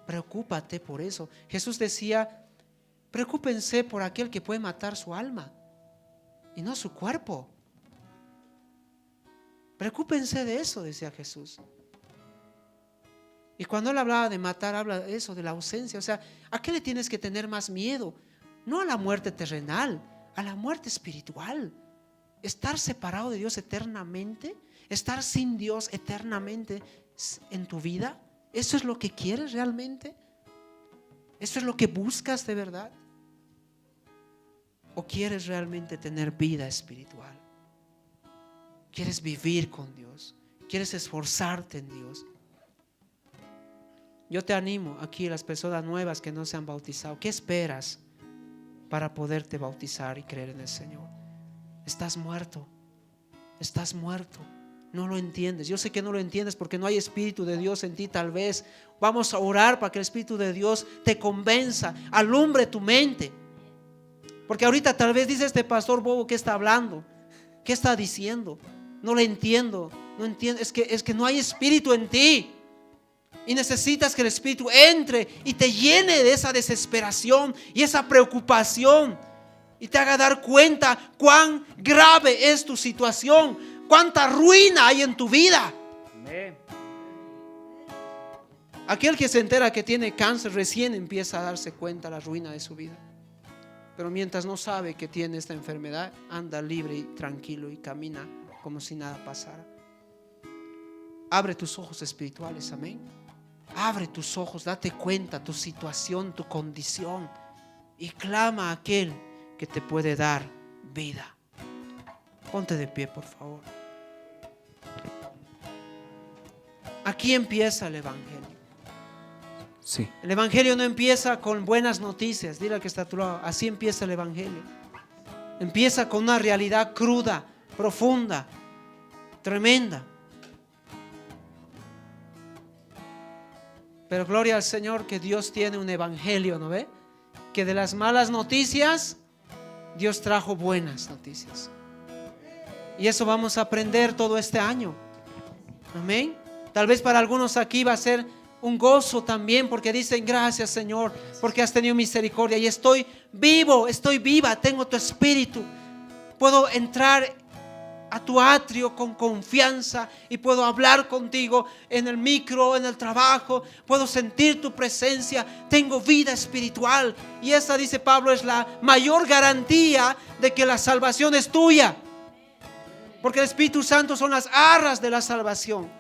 Preocúpate por eso. Jesús decía, preocúpense por aquel que puede matar su alma y no su cuerpo. Preocúpense de eso, decía Jesús. Y cuando Él hablaba de matar, habla de eso, de la ausencia. O sea, ¿a qué le tienes que tener más miedo? No a la muerte terrenal, a la muerte espiritual. Estar separado de Dios eternamente, estar sin Dios eternamente en tu vida. ¿Eso es lo que quieres realmente? ¿Eso es lo que buscas de verdad? ¿O quieres realmente tener vida espiritual? quieres vivir con Dios, quieres esforzarte en Dios. Yo te animo aquí, las personas nuevas que no se han bautizado, ¿qué esperas para poderte bautizar y creer en el Señor? Estás muerto, estás muerto. No lo entiendes. Yo sé que no lo entiendes porque no hay Espíritu de Dios en ti. Tal vez vamos a orar para que el Espíritu de Dios te convenza, alumbre tu mente. Porque ahorita tal vez dice este pastor bobo, ¿qué está hablando? ¿Qué está diciendo? No lo entiendo, no entiendo. Es que no hay Espíritu en ti. Y necesitas que el Espíritu entre y te llene de esa desesperación y esa preocupación. Y te haga dar cuenta cuán grave es tu situación, cuánta ruina hay en tu vida. Amén. Aquel que se entera que tiene cáncer recién empieza a darse cuenta de la ruina de su vida. Pero mientras no sabe que tiene esta enfermedad, anda libre y tranquilo y camina como si nada pasara. Abre tus ojos espirituales, amén. Abre tus ojos, date cuenta tu situación, tu condición, y clama a aquel que te puede dar vida. Ponte de pie, por favor. Aquí empieza el Evangelio. Sí. El Evangelio no empieza con buenas noticias. Dile al que está a tu lado, así empieza el Evangelio. Empieza con una realidad cruda, profunda, tremenda. Pero gloria al Señor que Dios tiene un Evangelio, ¿no ve? Que de las malas noticias Dios trajo buenas noticias. Y eso vamos a aprender todo este año. Amén. Tal vez para algunos aquí va a ser un gozo también, porque dicen: gracias, Señor, porque has tenido misericordia y estoy vivo, estoy viva, tengo tu Espíritu. Puedo entrar a tu atrio con confianza y puedo hablar contigo en el micro, en el trabajo. Puedo sentir tu presencia, tengo vida espiritual. Y esa, dice Pablo, es la mayor garantía de que la salvación es tuya, porque el Espíritu Santo son las arras de la salvación.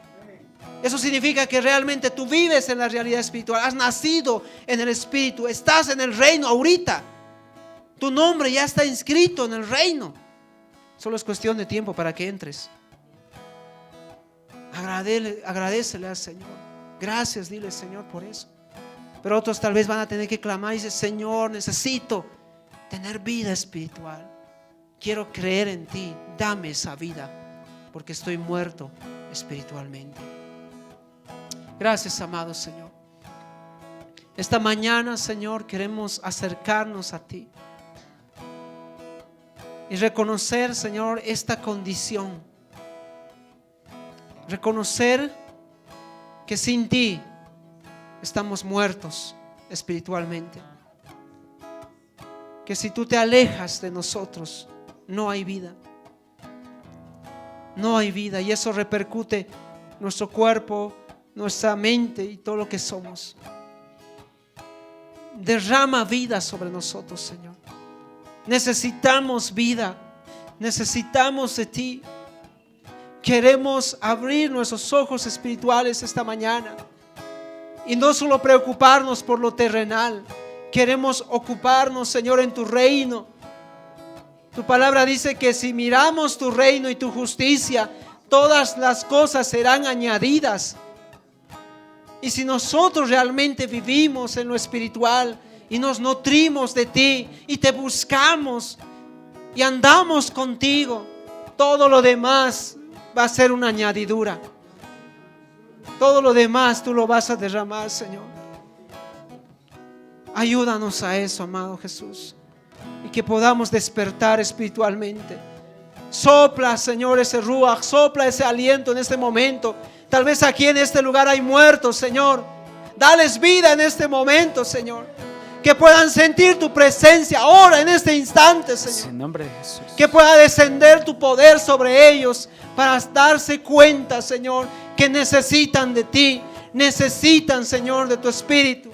Eso significa que realmente tú vives en la realidad espiritual, has nacido en el Espíritu, estás en el reino ahorita. Tu nombre ya está inscrito en el reino. Solo es cuestión de tiempo para que entres. Agradécele al Señor. Gracias, dile: Señor, por eso. Pero otros tal vez van a tener que clamar y decir: Señor, necesito tener vida espiritual. Quiero creer en ti. Dame esa vida, porque estoy muerto espiritualmente. Gracias, amado Señor. Esta mañana, Señor, queremos acercarnos a ti y reconocer, Señor, esta condición. Reconocer que sin ti estamos muertos espiritualmente. Que si tú te alejas de nosotros, no hay vida. No hay vida, y eso repercute en nuestro cuerpo, nuestra mente y todo lo que somos. Derrama vida sobre nosotros, Señor. Necesitamos vida, necesitamos de ti. Queremos abrir nuestros ojos espirituales esta mañana y no solo preocuparnos por lo terrenal. Queremos ocuparnos, Señor, en tu reino. Tu palabra dice que si miramos tu reino y tu justicia, todas las cosas serán añadidas. Y si nosotros realmente vivimos en lo espiritual y nos nutrimos de ti y te buscamos y andamos contigo, todo lo demás va a ser una añadidura. Todo lo demás tú lo vas a derramar, Señor. Ayúdanos a eso, amado Jesús, y que podamos despertar espiritualmente. Sopla, Señor, ese ruach, sopla ese aliento en este momento. Tal vez aquí en este lugar hay muertos, Señor. Dales vida en este momento, Señor. Que puedan sentir tu presencia ahora, en este instante, Señor. En nombre de Jesús. Que pueda descender tu poder sobre ellos para darse cuenta, Señor, que necesitan de ti. Necesitan, Señor, de tu Espíritu.